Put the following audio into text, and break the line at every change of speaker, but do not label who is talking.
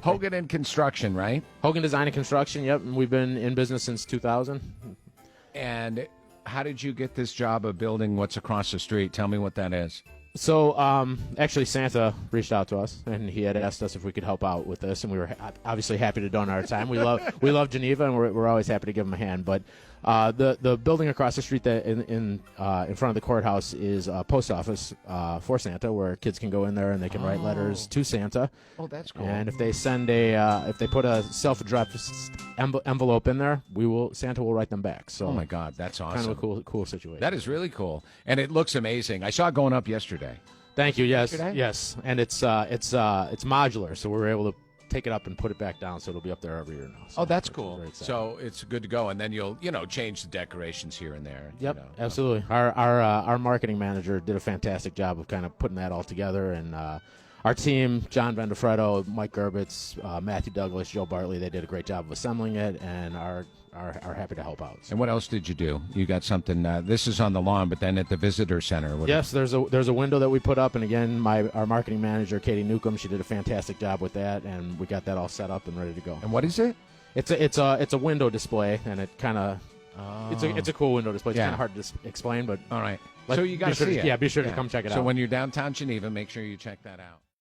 Hogan and Construction, right?
Hogan Design and Construction, yep. And we've been in business since 2000.
And how did you get this job of building what's across the street? Tell me what that is.
So, actually, Santa reached out to us, and he had asked us if we could help out with this, and we were obviously happy to donate our time. We love Geneva, and we're always happy to give him a hand. But the building across the street that in front of the courthouse is a post office for Santa, where kids can go in there and they can write letters to Santa.
Oh, that's cool.
And if they send if they put a self-addressed envelope in there, Santa will write them back. So,
oh my God, that's awesome.
Kind of a cool situation.
That is really cool, and it looks amazing. I saw it going up yesterday.
Thank you. Yes,
Yesterday?
yes, and it's modular, so we're able to take it up and put it back down, so it'll be up there every year now. So
oh, that's cool.
very exciting.
So it's good to go, and then you'll change the decorations here and there.
Yep, absolutely. Our marketing manager did a fantastic job of kind of putting that all together, and our team, John Vendafretto, Mike Gerbitz, Matthew Douglas, Joe Bartley, they did a great job of assembling it, and are happy to help out. So.
And what else did you do? You got something. This is on the lawn, but then at the visitor center.
Yes, there's a window that we put up, and again, our marketing manager, Katie Newcomb, she did a fantastic job with that, and we got that all set up and ready to go.
And what is it?
It's a window display, and it kind of it's a cool window display. It's kind of hard to explain, but
all right. So you got to see it.
Yeah, be sure to come check it out.
So when you're downtown Geneva, make sure you check that out.